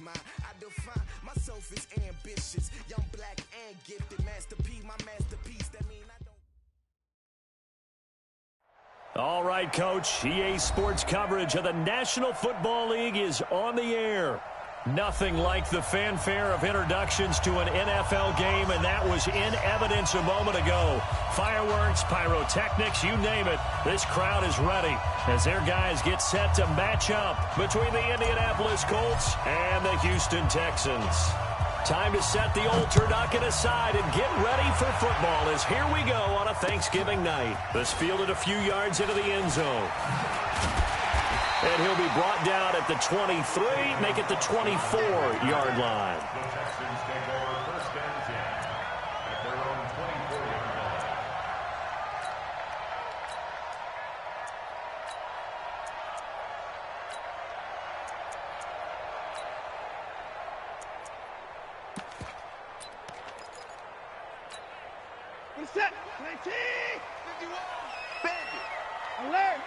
it's mine. I define myself as ambitious, young, black, and gifted. Master P, my masterpiece. That mean I don't. All right, Coach. EA Sports coverage of the National Football League is on the air. Nothing like the fanfare of introductions to an NFL game, and that was in evidence a moment ago. Fireworks, pyrotechnics, you name it. This crowd is ready as their guys get set to match up between the Indianapolis Colts and the Houston Texans. Time to set the old turducken aside and get ready for football as here we go on a Thanksgiving night. This fielded a few yards into the end zone. And he'll be brought down at the 23, make it the 24-yard line. The Texans take over first and 10 at their own 24-yard line. Set, 19, 51, bandit, alert.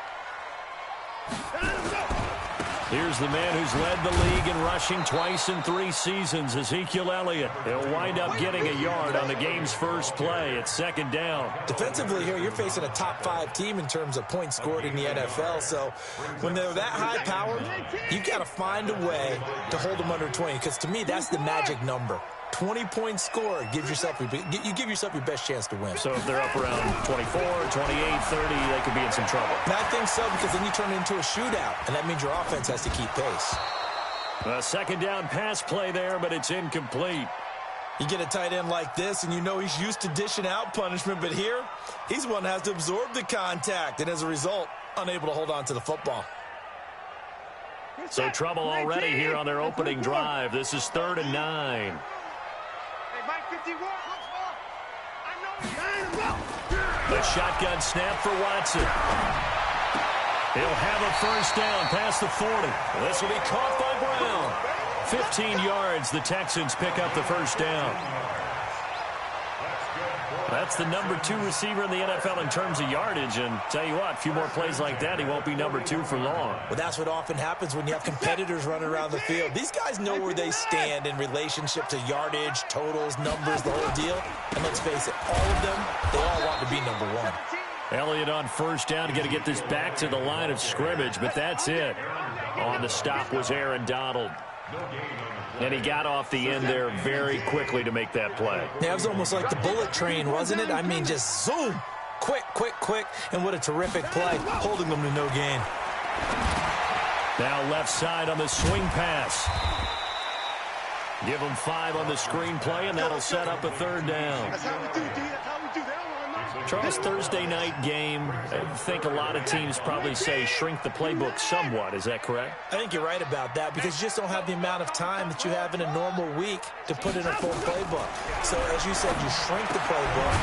Here's the man who's led the league in rushing twice in 3 seasons, Ezekiel Elliott. He'll wind up getting a yard on the game's first play. It's second down. Defensively here, you're facing a top-5 team in terms of points scored in the NFL. So when they're that high-powered, you've got to find a way to hold them under 20. Because to me, that's the magic number. 20 points scored gives yourself you give yourself your best chance to win. So if they're up around 24, 28, 30, they could be in some trouble. And I think so, because then you turn it into a shootout, and that means your offense has to keep pace. A second down pass play there, but it's incomplete. You get a tight end like this, and you know he's used to dishing out punishment, but here, he's one that has to absorb the contact, and as a result, unable to hold on to the football. So trouble already here on their opening drive. This is 3rd and 9. The shotgun snap for Watson. He'll have a first down past the 40. This will be caught by Brown. 15 yards, the Texans pick up the first down. That's the number 2 receiver in the NFL in terms of yardage, and tell you what, a few more plays like that, he won't be number 2 for long. Well, that's what often happens when you have competitors running around the field. These guys know where they stand in relationship to yardage, totals, numbers, the whole deal. And let's face it, all of them, they all want to be number 1. Elliott on first down, got to get this back to the line of scrimmage, but that's it. On the stop was Aaron Donald. And he got off the end there very quickly to make that play. Yeah, it was almost like the bullet train, wasn't it? I mean, just zoom. Quick, quick, quick. And what a terrific play, holding them to no gain. Now left side on the swing pass. Give them 5 on the screen play, and that'll set up a 3rd down. That's how we do, D. That's how we do. They don't run much. Charles, Thursday night game, I think a lot of teams probably say shrink the playbook somewhat. Is that correct? I think you're right about that, because you just don't have the amount of time that you have in a normal week to put in a full playbook. So, as you said, you shrink the playbook,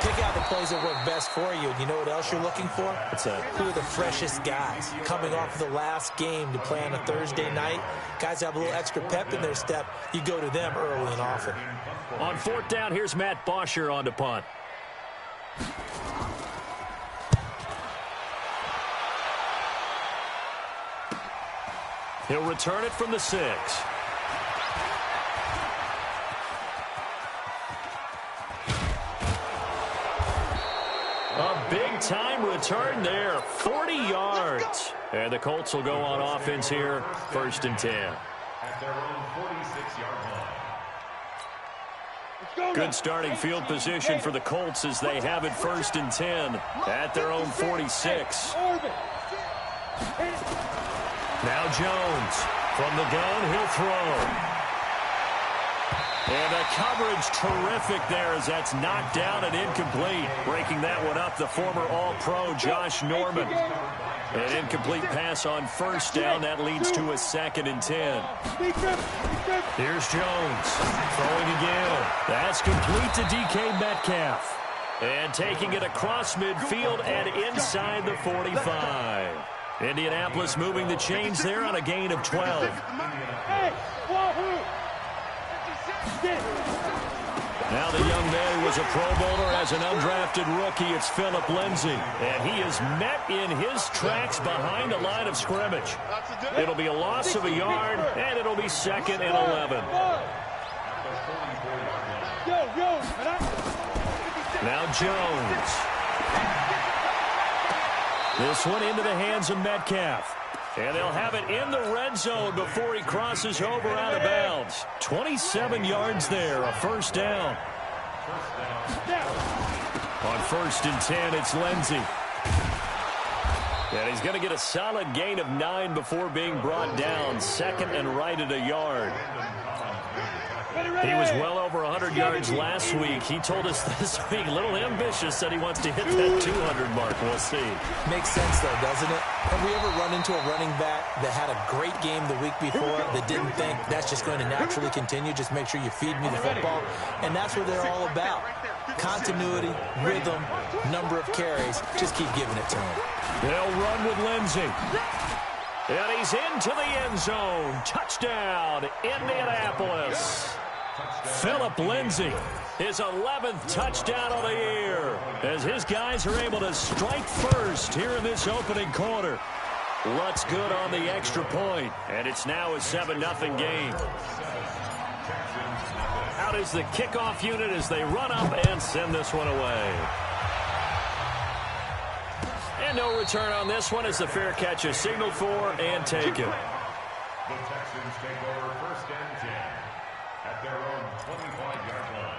pick out the plays that work best for you. And you know what else you're looking for? What's that? Who are the freshest guys coming off of the last game to play on a Thursday night? Guys have a little extra pep in their step. You go to them early and often. On 4th down, here's Matt Bosher on to punt. He'll return it from the 6. A big-time return there, 40 yards. And the Colts will go on offense here, 1st and 10. At their own 46-yard line. Good starting field position for the Colts as they have it 1st and 10 at their own 46. Now Jones from the gun, he'll throw. And the coverage terrific there as that's knocked down and incomplete. Breaking that one up, the former All-Pro Josh Norman. An incomplete pass on 1st down. That leads to a 2nd and 10. Here's Jones throwing again. That's complete to DK Metcalf. And taking it across midfield and inside the 45. Indianapolis moving the chains there on a gain of 12. Now the young man who was a Pro Bowler as an undrafted rookie, it's Philip Lindsay. And he is met in his tracks behind the line of scrimmage. It'll be a loss of a yard, and it'll be 2nd and 11. Now Jones. This one into the hands of Metcalf. And they'll have it in the red zone before he crosses over out of bounds. 27 yards there, a first down. On 1st and 10, it's Lindsay. And he's going to get a solid gain of 9 before being brought down. 2nd and right at a yard. He was well over 100 yards last week. He told us this week, a little ambitious, that he wants to hit that 200 mark. We'll see. Makes sense, though, doesn't it? Have we ever run into a running back that had a great game the week before that didn't think that's just going to naturally continue? Just make sure you feed me the football. And that's what they're all about. Continuity, rhythm, number of carries. Just keep giving it to him. They'll run with Lindsay. And he's into the end zone. Touchdown, Indianapolis. Philip Lindsay, his 11th touchdown of the year, as his guys are able to strike first here in this opening quarter. Lutz good on the extra point, and it's now a 7-0 game. Out is the kickoff unit as they run up and send this one away. And no return on this one as the fair catch is signaled for and taken. The Texans take over 1st and 10 at their own 25-yard line.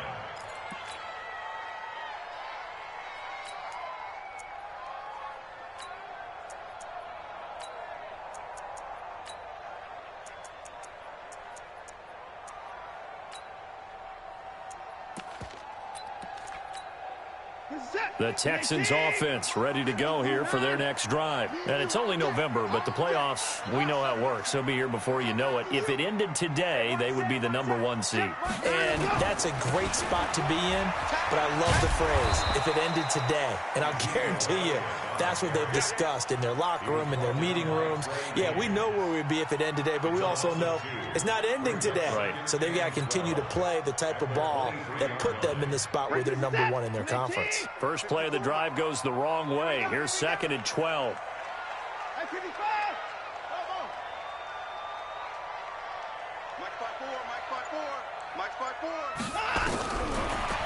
The Texans offense ready to go here for their next drive. And it's only November, but the playoffs, we know how it works. They'll be here before you know it. If it ended today, they would be the #1 seed. And that's a great spot to be in, but I love the phrase, if it ended today. And I'll guarantee you, that's what they've discussed in their locker room, in their meeting rooms. Yeah, we know where we'd be if it ended today, but we also know it's not ending today. Right. So they've got to continue to play the type of ball that put them in the spot where they're #1 in their conference. First play of the drive goes the wrong way. Here's 2nd and 12.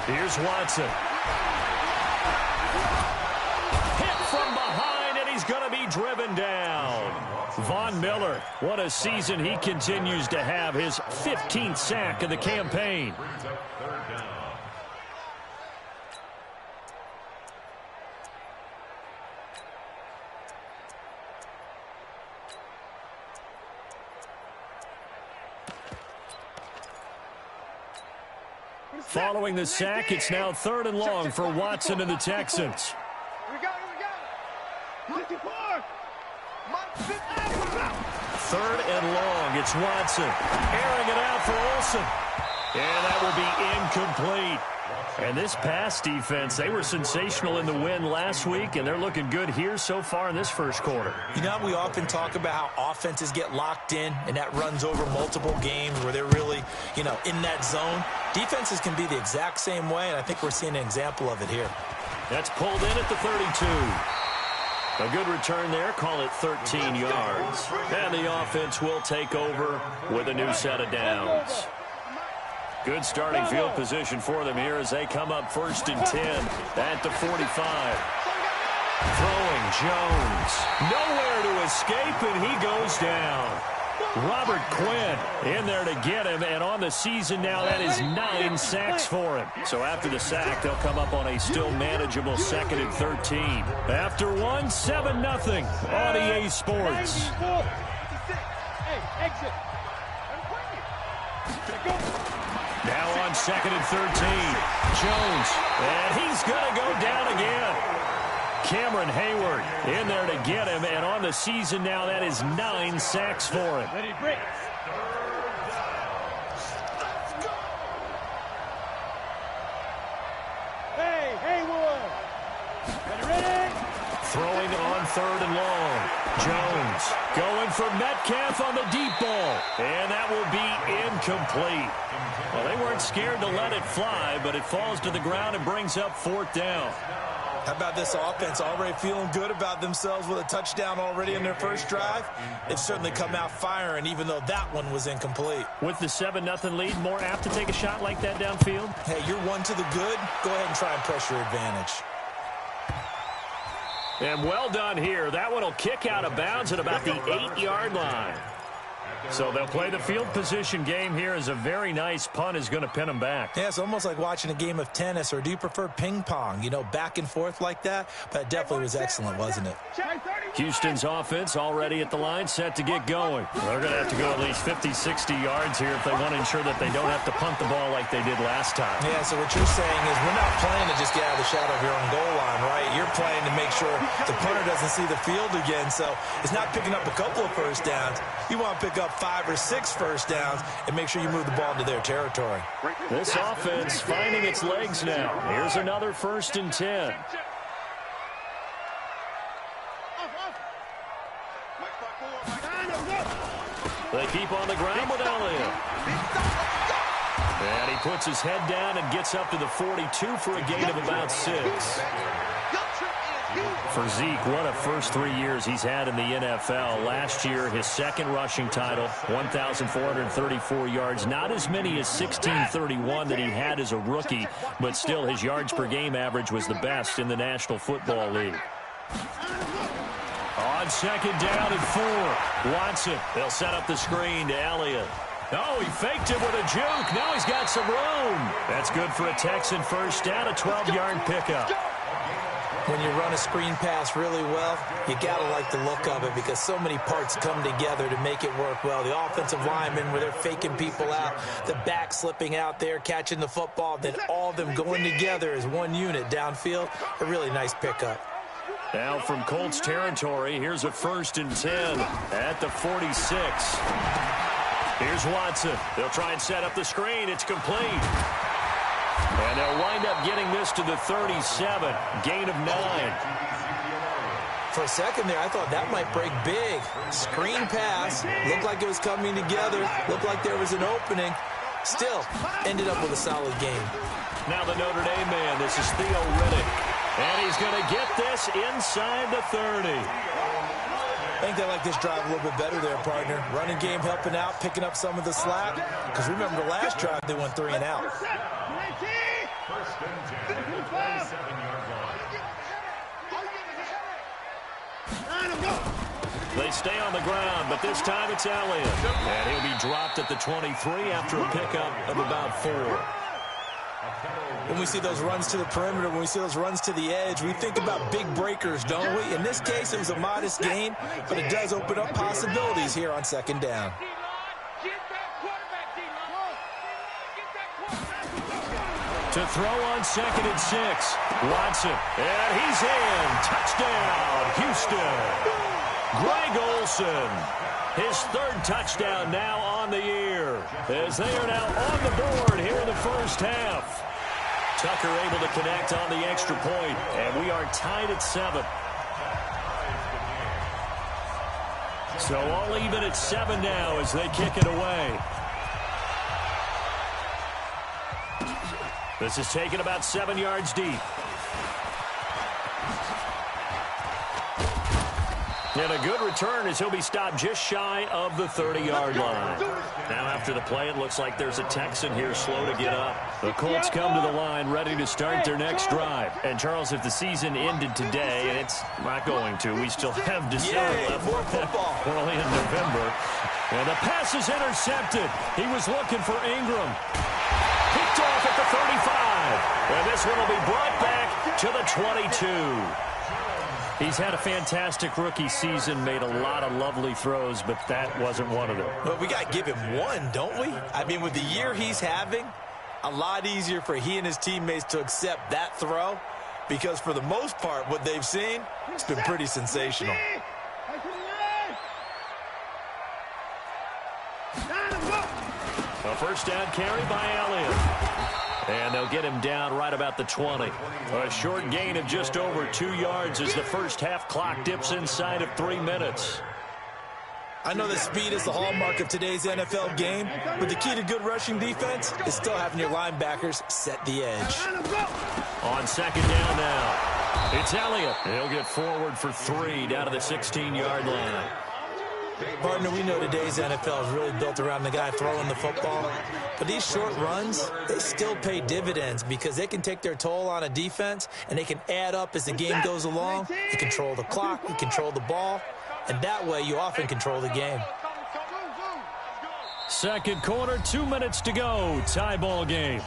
Here's Watson. Hit from behind, and he's going to be driven down. Von Miller, what a season he continues to have. His 15th sack of the campaign. Following the sack, it's now 3rd and long for Watson and the Texans. Here we go. 54. 3rd and long, it's Watson. Airing it out for Olsen. And that will be incomplete. And this pass defense, they were sensational in the win last week, and they're looking good here so far in this first quarter. You know, we often talk about how offenses get locked in, and that runs over multiple games where they're really, in that zone. Defenses can be the exact same way, and I think we're seeing an example of it here. That's pulled in at the 32. A good return there, call it 13 yards. And the offense will take over with a new set of downs. Good starting field position for them here as they come up 1st and 10 at the 45. Throwing Jones. Nowhere to escape, and he goes down. Robert Quinn in there to get him, and on the season now, that is 9 sacks for him. So after the sack, they'll come up on a still manageable 2nd and 13. After one, 7-0 on EA Sports. Hey, exit. Now on 2nd and 13, Jones, and he's going to go down again. Cameron Hayward in there to get him, and on the season now, that is 9 sacks for him. Ready, break. Hey, Haywood. Ready. Throwing on 3rd and long. Jones going for Metcalf on the deep ball, and that will be incomplete. Well, they weren't scared to let it fly, but it falls to the ground and brings up 4th down. How about this offense already feeling good about themselves with a touchdown already in their first drive? They've certainly come out firing, even though that one was incomplete. With the 7-0 lead, more apt to take a shot like that downfield? Hey, you're one to the good. Go ahead and try and press your advantage. And well done here. That one will kick out of bounds at about the 8-yard line. So they'll play the field position game here as a very nice punt is going to pin them back. Yeah, it's almost like watching a game of tennis, or do you prefer ping pong? You know, back and forth like that? But it definitely was excellent, wasn't it? Houston's offense already at the line, set to get going. They're going to have to go at least 50, 60 yards here if they want to ensure that they don't have to punt the ball like they did last time. Yeah, so what you're saying is we're not playing to just get out of the shadow of your own goal line, right? You're playing to make sure the punter doesn't see the field again. So it's not picking up a couple of first downs. You want to pick up 5 or 6 first downs and make sure you move the ball into their territory. This offense finding its legs now. Here's another 1st and 10. They keep on the ground with Elliott. And he puts his head down and gets up to the 42 for a gain of about 6. For Zeke, what a first 3 years he's had in the NFL. Last year, his 2nd rushing title, 1,434 yards. Not as many as 1,631 that he had as a rookie, but still his yards per game average was the best in the National Football League. On 2nd down and 4, Watson. They'll set up the screen to Elliott. Oh, he faked it with a juke. Now he's got some room. That's good for a Texan first down, a 12-yard pickup. When you run a screen pass really well, you got to like the look of it because so many parts come together to make it work well. The offensive linemen, where they're faking people out, the back slipping out there, catching the football, then all of them going together as one unit downfield. A really nice pickup. Now from Colts territory, here's a 1st and 10 at the 46. Here's Watson. They'll try and set up the screen. It's complete. And they'll wind up getting this to the 37. Gain of 9. For a second there, I thought that might break big. Screen pass. Looked like it was coming together. Looked like there was an opening. Still, ended up with a solid game. Now the Notre Dame man. This is Theo Riddick. And he's going to get this inside the 30. I think they like this drive a little bit better there, partner. Running game helping out, picking up some of the slack. Because remember, the last drive, they went 3 and out. 1st and 10, 37-yard line. They stay on the ground, but this time it's Elliott. And he'll be dropped at the 23 after a pickup of about 4. When we see those runs to the perimeter, when we see those runs to the edge, we think about big breakers, don't we? In this case, it was a modest gain, but it does open up possibilities here on 2nd down. To throw on 2nd and 6. Watson. And he's in. Touchdown, Houston. Greg Olsen. His 3rd touchdown now on the year. As they are now on the board here in the first half. Tucker able to connect on the extra point. And we are tied at 7. So all even at 7 now as they kick it away. This is taken about 7 yards deep. And a good return as he'll be stopped just shy of the 30-yard line. Now after the play, it looks like there's a Texan here slow to get up. The Colts come to the line ready to start their next drive. And Charles, if the season ended today, and it's not going to, we still have December left. More football. We're only in November. And the pass is intercepted. He was looking for Ingram. Picked off at the 35. And this one will be brought back to the 22. He's had a fantastic rookie season, made a lot of lovely throws, but that wasn't one of them. But we got to give him one, don't we? I mean, with the year he's having, a lot easier for he and his teammates to accept that throw because for the most part, what they've seen, it's been pretty sensational. A first down carry by Elliott. And they'll get him down right about the 20. A short gain of just over 2 yards as the first half clock dips inside of 3 minutes. I know that speed is the hallmark of today's NFL game, but the key to good rushing defense is still having your linebackers set the edge. On second down now, it's Elliott. He'll get forward for 3 down to the 16-yard line. Partner, we know today's NFL is really built around the guy throwing the football, but these short runs, they still pay dividends because they can take their toll on a defense, and they can add up as the game goes along. You control the clock, you control the ball, and that way you often control the game. Second quarter, 2 minutes to go. Tie ball game.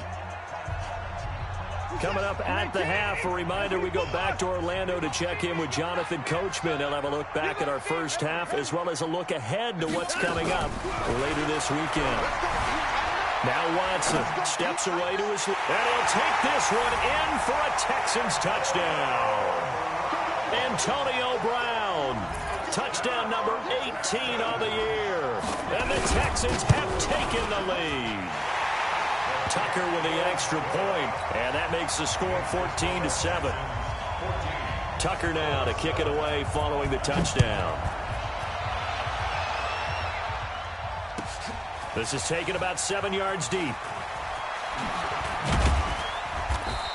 Coming up at the half, a reminder, we go back to Orlando to check in with Jonathan Coachman. He'll have a look back at our first half as well as a look ahead to what's coming up later this weekend. Now Watson steps away to his... And he'll take this one in for a Texans touchdown. Antonio Brown. Touchdown number 18 on the year. And the Texans have taken the lead. Tucker with the extra point, and that makes the score 14-7. Tucker now to kick it away following the touchdown. This is taken about 7 yards deep.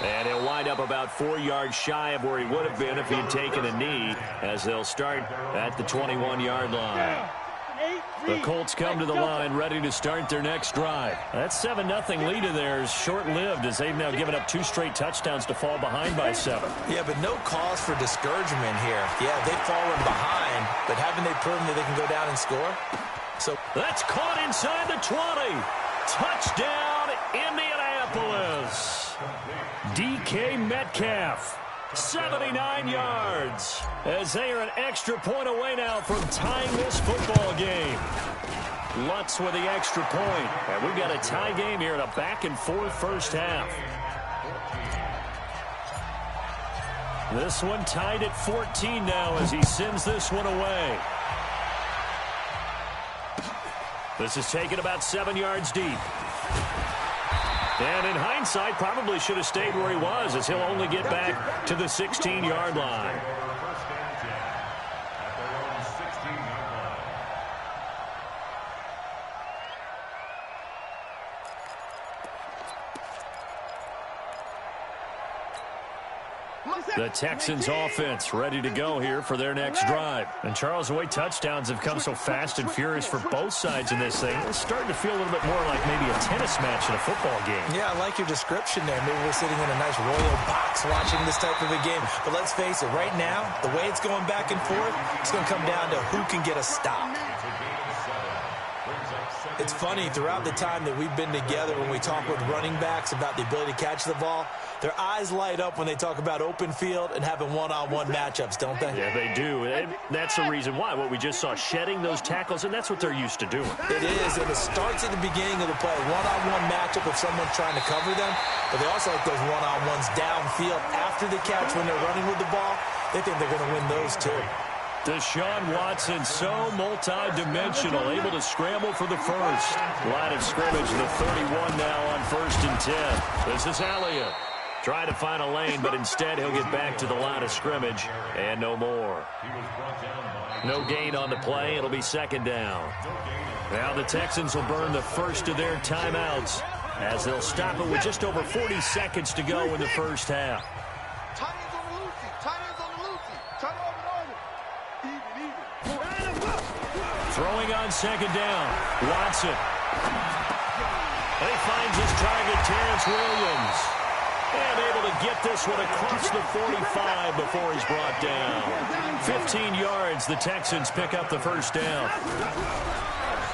And he'll wind up about 4 yards shy of where he would have been if he had taken a knee, as they'll start at the 21-yard line. The Colts come to the line ready to start their next drive. That 7-0 lead of theirs short-lived as they've now given up 2 straight touchdowns to fall behind by 7. Yeah, but no cause for discouragement here. Yeah, they've fallen behind, but haven't they proven that they can go down and score? So that's caught inside the 20. Touchdown, Indianapolis. DK Metcalf. 79 yards as they are an extra point away now from tying this football game. Lutz with the extra point. And we've got a tie game here in a back-and-forth first half. This one tied at 14 now as he sends this one away. This is taken about 7 yards deep. And in hindsight, probably should have stayed where he was as he'll only get back to the 16-yard line. The Texans offense ready to go here for their next drive. And Charles, the way touchdowns have come so fast and furious for both sides in this thing, it's starting to feel a little bit more like maybe a tennis match in a football game. Yeah, I like your description there. Maybe we're sitting in a nice royal box watching this type of a game. But let's face it, right now, the way it's going back and forth, it's going to come down to who can get a stop. It's funny, throughout the time that we've been together, when we talk with running backs about the ability to catch the ball, their eyes light up when they talk about open field and having one-on-one matchups, don't they? Yeah, they do. And that's the reason why. What we just saw, shedding those tackles, and that's what they're used to doing. It is, and it starts at the beginning of the play. One-on-one matchup if someone's trying to cover them, but they also like those one-on-ones downfield after the catch when they're running with the ball. They think they're going to win those too. Deshaun Watson, so multi-dimensional, able to scramble for the first. Line of scrimmage, the 31 now on 1st and 10. This is Elliott. Trying to find a lane, but instead he'll get back to the line of scrimmage, and no more. No gain on the play. It'll be 2nd down. Now the Texans will burn the first of their timeouts as they'll stop it with just over 40 seconds to go in the first half. Throwing on 2nd down. Watson. And he finds his target, Terrence Williams. And able to get this one across the 45 before he's brought down. 15 yards, the Texans pick up the first down.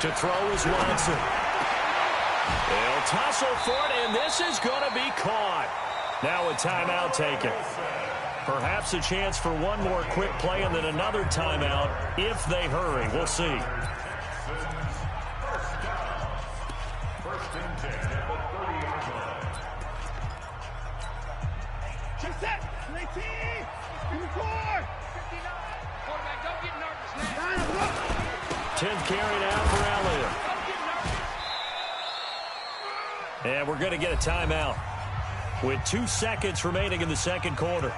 To throw is Watson. They'll tussle for it, and this is going to be caught. Now a timeout taken. Perhaps a chance for one more quick play and then another timeout if they hurry. We'll see. 1st and 10 at the 30-yard line. Check that. 19. 54. 59. Quarterback, don't get nervous now. 10th carry now for Elliott. And we're going to get a timeout with 2 seconds remaining in the second quarter.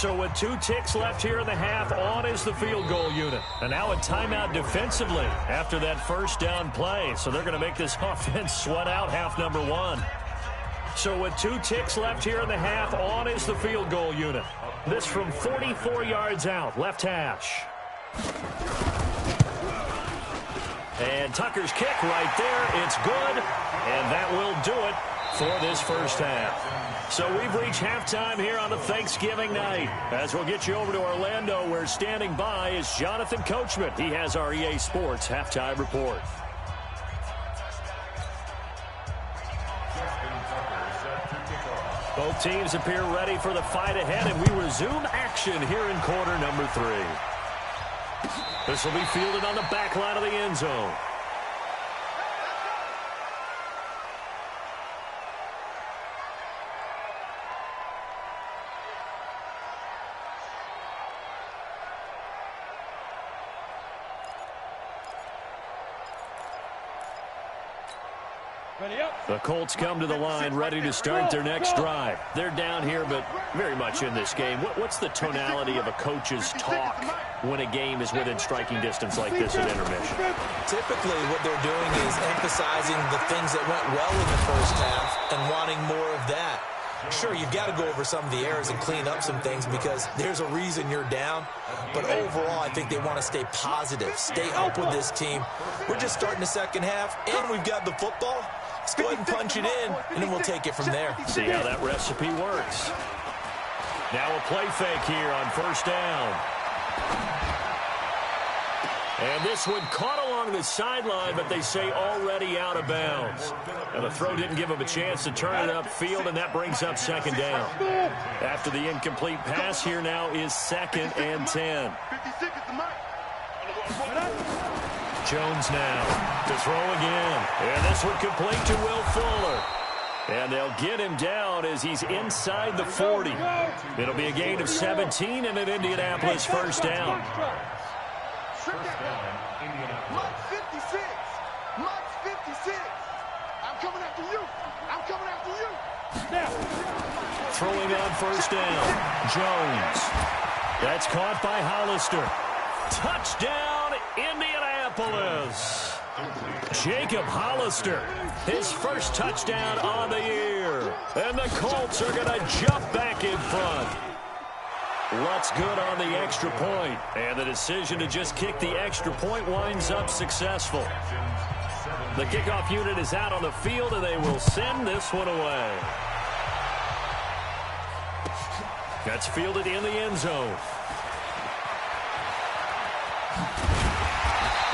So with 2 ticks left here in the half, on is the field goal unit. And now a timeout defensively after that first down play. So they're going to make this offense sweat out half number 1. So with 2 ticks left here in the half, on is the field goal unit. This from 44 yards out, left hash. And Tucker's kick right there. It's good, and that will do it for this first half. So we've reached halftime here on a Thanksgiving night. As we'll get you over to Orlando, where standing by is Jonathan Coachman. He has our EA Sports halftime report. Both teams appear ready for the fight ahead, and we resume action here in quarter number 3. This will be fielded on the back line of the end zone. The Colts come to the line ready to start their next drive. They're down here, but very much in this game. What's the tonality of a coach's talk when a game is within striking distance like this at intermission? Typically, what they're doing is emphasizing the things that went well in the first half and wanting more of that. Sure, you've got to go over some of the errors and clean up some things because there's a reason you're down. But overall, I think they want to stay positive, stay up with this team. We're just starting the second half, and we've got the football. Let's go ahead and punch it in, and then we'll take it from there. See how that recipe works. Now a play fake here on first down. And this one caught along the sideline, but they say already out of bounds. And the throw didn't give him a chance to turn it upfield, and that brings up second down. After the incomplete pass, here now is 2nd and 10. Jones now to throw again. And this one complete to Will Fuller. And they'll get him down as he's inside the 40. It'll be a gain of 17 and an Indianapolis first down. Mark 56. Mark 56. I'm coming after you. I'm coming after you. Now. Throwing on first down. Jones. That's caught by Hollister. Touchdown, Indianapolis. Jacob Hollister, his first touchdown on the year. And the Colts are going to jump back in front. What's good on the extra point? And the decision to just kick the extra point winds up successful. The kickoff unit is out on the field, and they will send this one away. That's fielded in the end zone.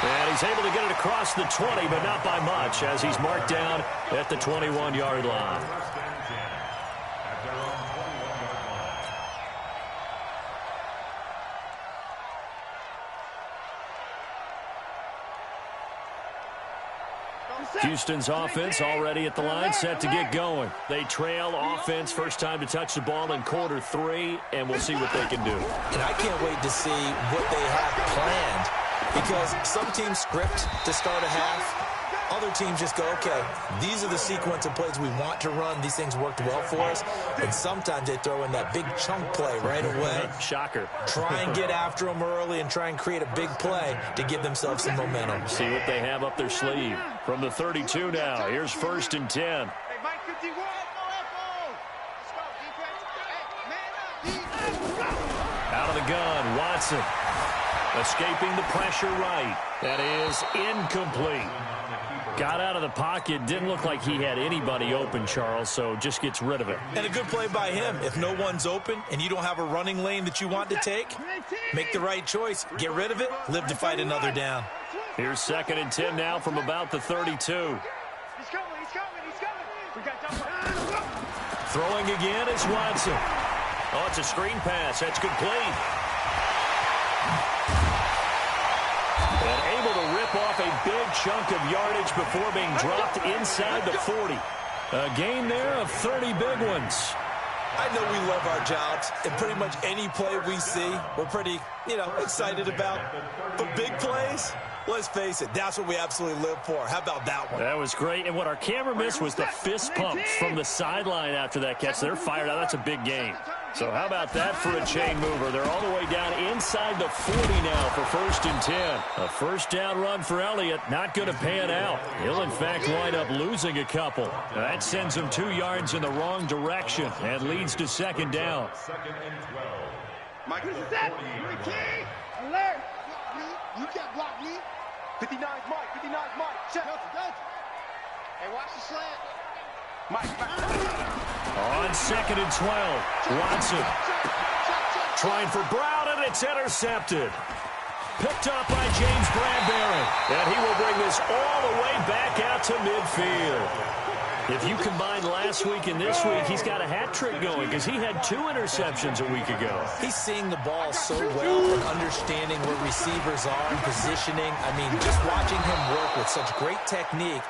And he's able to get it across the 20, but not by much, as he's marked down at the 21-yard line. Houston's offense already at the line, set to get going. They trail offense, first time to touch the ball in quarter 3, and we'll see what they can do. And I can't wait to see what they have planned, because some teams script to start a half. Other teams just go, okay, these are the sequence of plays we want to run. These things worked well for us. And sometimes they throw in that big chunk play right away. Shocker. Try and get after them early and try and create a big play to give themselves some momentum. See what they have up their sleeve. From the 32 now, here's 1st and 10. Hey, Mike 51. Out of the gun, Watson. Escaping the pressure right. That is incomplete. Got out of the pocket. Didn't look like he had anybody open, Charles, so just gets rid of it. And a good play by him. If no one's open and you don't have a running lane that you want to take, make the right choice. Get rid of it. Live to fight another down. Here's 2nd and 10 now from about the 32. He's coming. We got double. Throwing again is Watson. Oh, it's a screen pass. That's complete. And able to rip off a big chunk of yardage before being dropped inside the 40. A gain there of 30 big ones. I know we love our jobs, and pretty much any play we see, we're pretty, excited about. But big plays, Let's face it, that's what we absolutely live for. How about that one? That was great. And what our camera missed was the fist pumps from the sideline after that catch. They're fired out. That's a big gain. So how about that for a chain mover? They're all the way down inside the 40 now for 1st and 10. A first down run for Elliott. Not going to pan out. He'll, in fact, wind up losing a couple. That sends him 2 yards in the wrong direction and leads to 2nd down. 2nd and 12. Mike, this is that. Alert. You can't block me. 59's Mike. 59's Mike. Check. Hey, watch the slant. Mike. On 2nd and 12, Watson trying for Brown, and it's intercepted. Picked up by James Bradbury, and he will bring this all the way back out to midfield. If you combine last week and this week, he's got a hat trick going because he had 2 interceptions a week ago. He's seeing the ball so well and understanding where receivers are and positioning. I mean, just watching him work with such great technique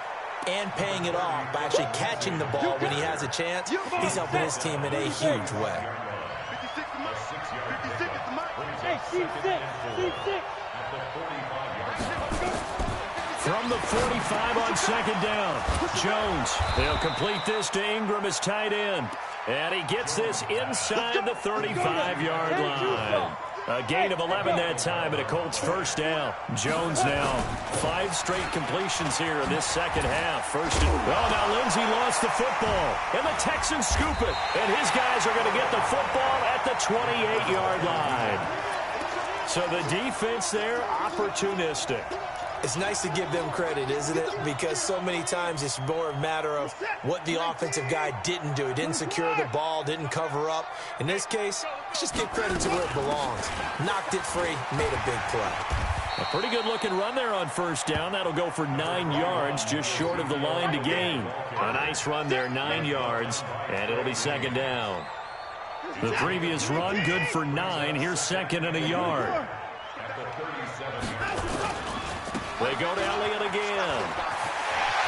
and paying it off by actually catching the ball when he has a chance, he's helping his team in a huge way. 56 to Mike. 56 to Mike. Hey, C6. From the 45 on 2nd down, Jones. They'll complete this to Ingram as tight end. And he gets this inside the 35-yard line. A gain of 11 that time, and a Colts first down. Jones now, 5 straight completions here in this second half. First and... Oh, now Lindsey lost the football, and the Texans scoop it. And his guys are going to get the football at the 28-yard line. So the defense there, opportunistic. It's nice to give them credit, isn't it? Because so many times it's more a matter of what the offensive guy didn't do. He didn't secure the ball, didn't cover up. In this case, let's just give credit to where it belongs. Knocked it free, made a big play. A pretty good-looking run there on first down. That'll go for 9 yards, just short of the line to gain. A nice run there, 9 yards, and it'll be 2nd down. The previous run, good for 9. Here's 2nd and a yard. They go to Elliott again.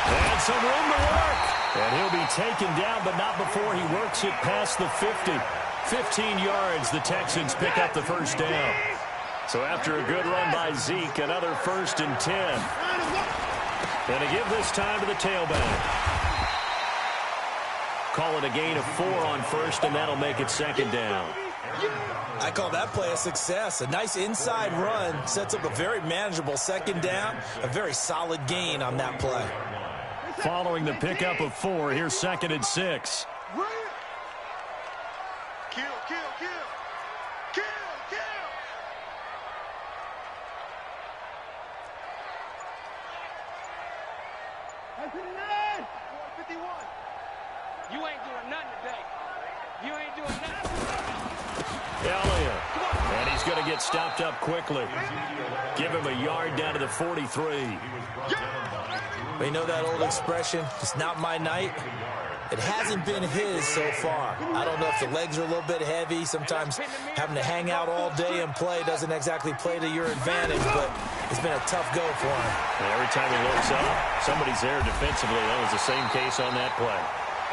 And some room to work. And he'll be taken down, but not before he works it past the 50. 15 yards, the Texans pick up the first down. So after a good run by Zeke, another 1st and 10. And to give this time to the tailback. Call it a gain of 4 on first, and that'll make it 2nd down. I call that play a success. A nice inside run sets up a very manageable 2nd down. A very solid gain on that play. Following the pickup of 4, here's 2nd and 6. Kill. You ain't doing nothing today. You ain't doing nothing. Elliott. And he's going to get stopped up quickly. Give him a yard down to the 43. But you know that old expression, it's not my night? It hasn't been his so far. I don't know if the legs are a little bit heavy. Sometimes having to hang out all day and play doesn't exactly play to your advantage, but it's been a tough go for him. And every time he looks up, somebody's there defensively. That was the same case on that play.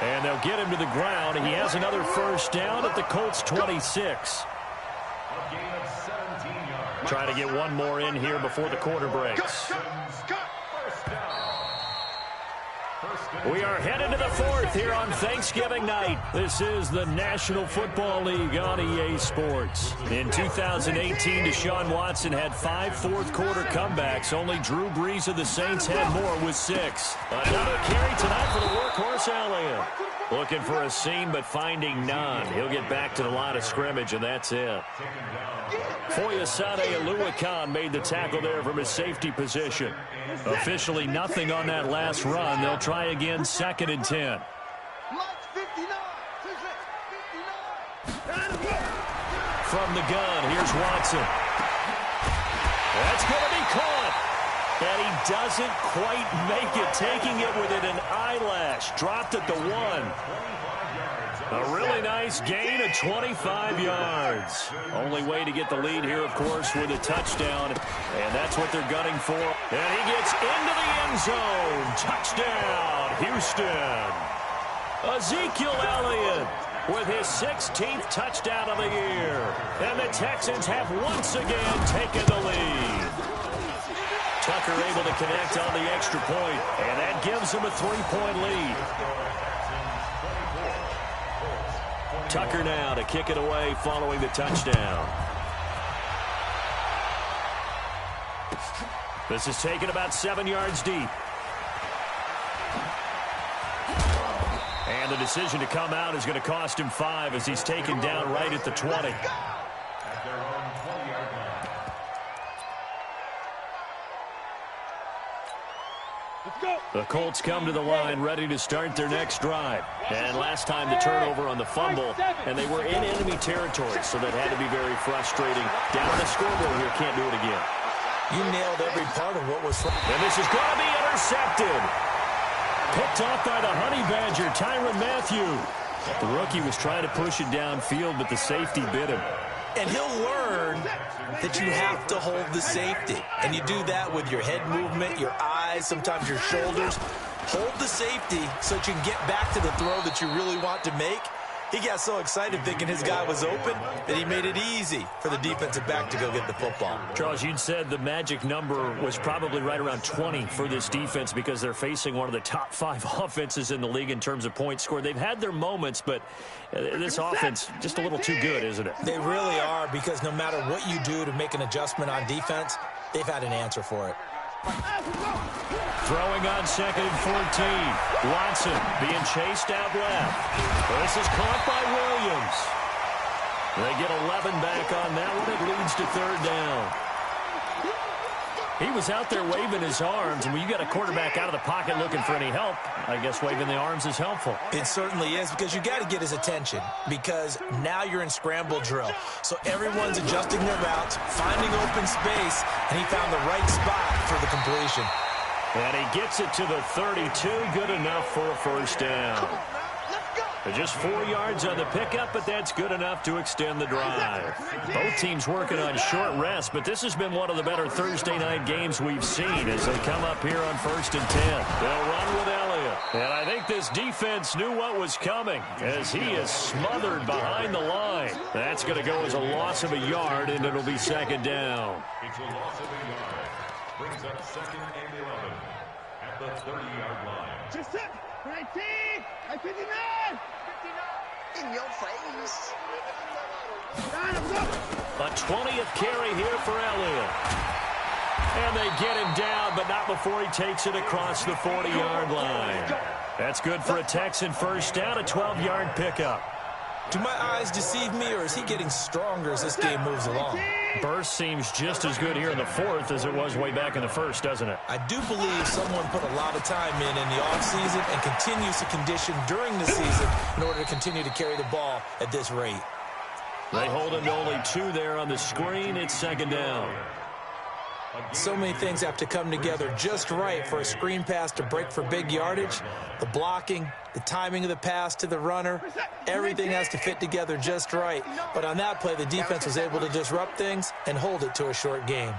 And they'll get him to the ground, and he has another first down at the Colts 26. Trying to get one more in here before the quarter breaks. We are headed to the 4th here on Thanksgiving night. This is the National Football League on EA Sports. In 2018, Deshaun Watson had 5 fourth-quarter comebacks. Only Drew Brees of the Saints had more with 6. Another carry tonight for the workhorse Elliott. Looking for a seam, but finding none. He'll get back to the line of scrimmage, and that's it. Foyesade Oluwakan made the tackle there from his safety position. Officially nothing on that last run. They'll try again, 2nd and 10. From the gun, here's Watson. That's going to be caught. And he doesn't quite make it, taking it within an eyelash. Dropped at the 1. A really nice gain of 25 yards. Only way to get the lead here, of course, with a touchdown. And that's what they're gunning for. And he gets into the end zone. Touchdown, Houston. Ezekiel Elliott with his 16th touchdown of the year. And the Texans have once again taken the lead. Tucker able to connect on the extra point, and that gives him a 3-point lead. Tucker now to kick it away following the touchdown. This is taken about 7 yards deep. And the decision to come out is going to cost him 5 as he's taken down right at the 20. The Colts come to the line ready to start their next drive. And last time the turnover on the fumble, and they were in enemy territory, so that had to be very frustrating. Down the scoreboard here, can't do it again. You nailed every part of what was... And this is going to be intercepted. Picked off by the Honey Badger, Tyrann Mathieu. The rookie was trying to push it downfield, but the safety bit him. And he'll learn that you have to hold the safety. And you do that with your head movement, your eyes, sometimes your shoulders. Hold the safety so that you can get back to the throw that you really want to make. He got so excited thinking his guy was open that he made it easy for the defensive back to go get the football. Charles, you'd said the magic number was probably right around 20 for this defense because they're facing one of the top 5 offenses in the league in terms of points scored. They've had their moments, but this offense just a little too good, isn't it? They really are, because no matter what you do to make an adjustment on defense, they've had an answer for it. Throwing on 2nd and 14. Watson being chased out left. This is caught by Williams. They get 11 back on that one. It leads to 3rd down. He was out there waving his arms, and when you got a quarterback out of the pocket looking for any help, I guess waving the arms is helpful. It certainly is, because you got to get his attention, because now you're in scramble drill. So everyone's adjusting their routes, finding open space, and he found the right spot for the completion. And he gets it to the 32, good enough for a 1st down. Just 4 yards on the pickup, but that's good enough to extend the drive. Both teams working on short rest, but this has been one of the better Thursday night games we've seen as they come up here on 1st and 10. They'll run with Elliott. And I think this defense knew what was coming as he is smothered behind the line. That's going to go as a loss of a yard, and it'll be 2nd down. It's a loss of a yard. Brings up 2nd and 11 at the 30-yard line. Just it. 19. 59. In your face. A 20th carry here for Elliott. And they get him down, but not before he takes it across the 40-yard line. That's good for a Texan 1st down, a 12-yard pickup. Do my eyes deceive me, or is he getting stronger as this game moves along? Burst seems just as good here in the 4th as it was way back in the 1st, doesn't it? I do believe someone put a lot of time in the offseason and continues to condition during the season in order to continue to carry the ball at this rate. They hold him to only 2 there on the screen. It's 2nd down. So many things have to come together just right for a screen pass to break for big yardage. The blocking, the timing of the pass to the runner, everything has to fit together just right. But on that play, the defense was able to disrupt things and hold it to a short game.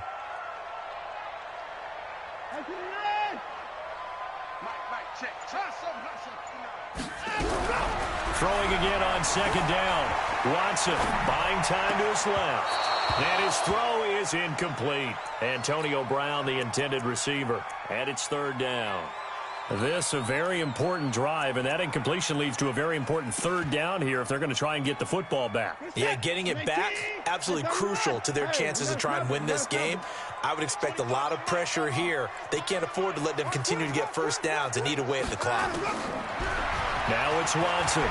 Throwing again on 2nd down. Watson buying time to his left. And his throw is incomplete. Antonio Brown, the intended receiver. And it's 3rd down. This a very important drive, and that incompletion leads to a very important 3rd down here if they're going to try and get the football back. Yeah, getting it back, absolutely crucial to their chances to try and win this game. I would expect a lot of pressure here. They can't afford to let them continue to get 1st downs and eat away at the clock. Now it's Watson.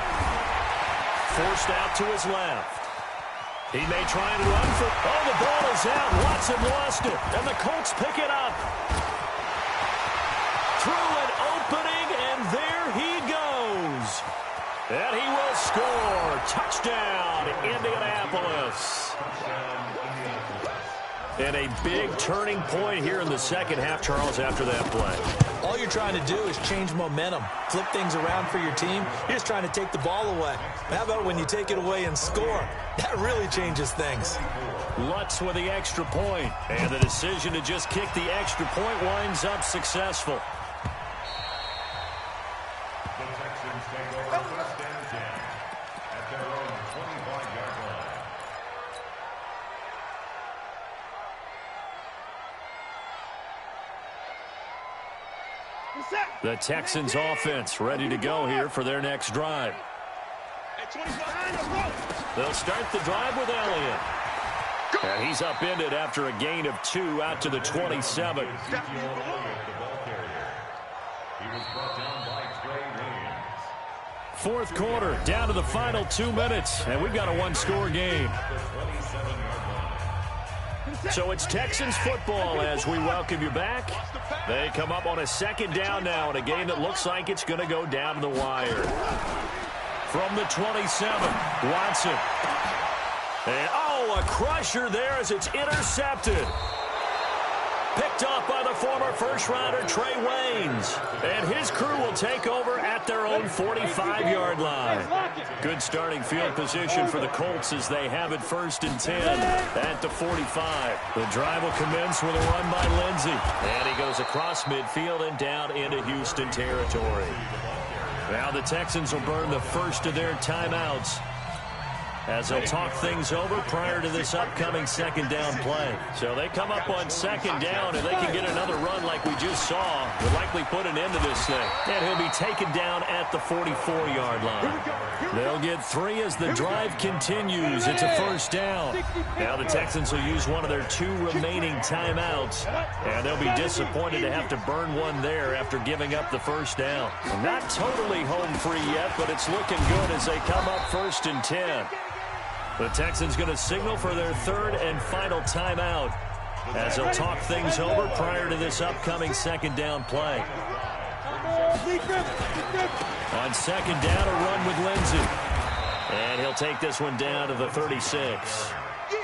Forced out to his left. He may try and run for... Oh, the ball is out. Watson lost it. And the Colts pick it up. Through an opening, and there he goes. And he will score. Touchdown, Indianapolis. And a big turning point here in the 2nd half, Charles, after that play. All you're trying to do is change momentum, flip things around for your team. You're just trying to take the ball away. How about when you take it away and score? That really changes things. Lutz with the extra point, and the decision to just kick the extra point winds up successful. The Texans take over 1st and 10 at their own 25-yard line. The Texans offense ready to go here for their next drive. They'll start the drive with Elliott. And he's upended after a gain of 2 out to the 27. Fourth quarter, down to the final 2 minutes, and we've got a one-score game. So it's Texans football as we welcome you back. They come up on a second down now in a game that looks like it's going to go down to the wire. From the 27, Watson. And, a crusher there as it's intercepted. Picked off by the former first-rounder Trey Waynes. And his crew will take over at their own 45-yard line. Good starting field position for the Colts as they have it 1st and 10 at the 45. The drive will commence with a run by Lindsey. And he goes across midfield and down into Houston territory. Now the Texans will burn the first of their timeouts as they'll talk things over prior to this upcoming second down play. So they come up on second down, and they can get another run like we just saw. Would likely put an end to this thing. And he'll be taken down at the 44-yard line. They'll get 3 as the drive continues. It's a first down. Now the Texans will use one of their 2 remaining timeouts, and they'll be disappointed to have to burn one there after giving up the first down. Not totally home free yet, but it's looking good as they come up 1st and 10. The Texans going to signal for their 3rd and final timeout as they'll talk things over prior to this upcoming second down play. On second down, a run with Lindsey. And he'll take this one down to the 36. The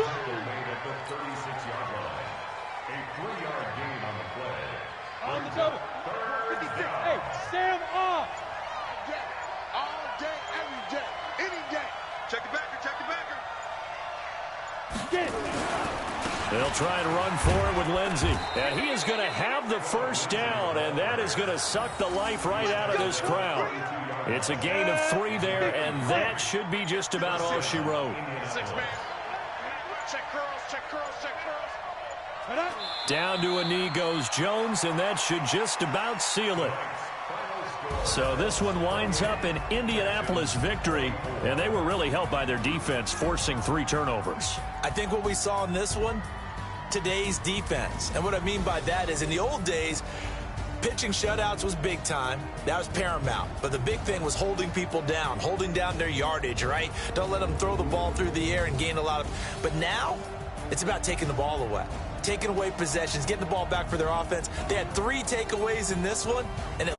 tackle made at the 36-yard line. A 3-yard gain on the play. On the double. 3rd down. Hey, stand off. All day, every day, any day. Check the backer, check the backer. Get it. They'll try and run for it with Lindsey. And he is going to have the first down, and that is going to suck the life right out of this crowd. It's a gain of 3 there, and that should be just about all she wrote. 6 man. Check curls, check curls, check curls. Down to a knee goes Jones, and that should just about seal it. So this one winds up an Indianapolis victory, and they were really helped by their defense, forcing 3 turnovers. I think what we saw in this one, today's defense. And what I mean by that is in the old days, pitching shutouts was big time. That was paramount. But the big thing was holding people down, holding down their yardage, right? Don't let them throw the ball through the air and gain a lot of... But now, it's about taking the ball away. Taking away possessions, getting the ball back for their offense. They had 3 takeaways in this one, and it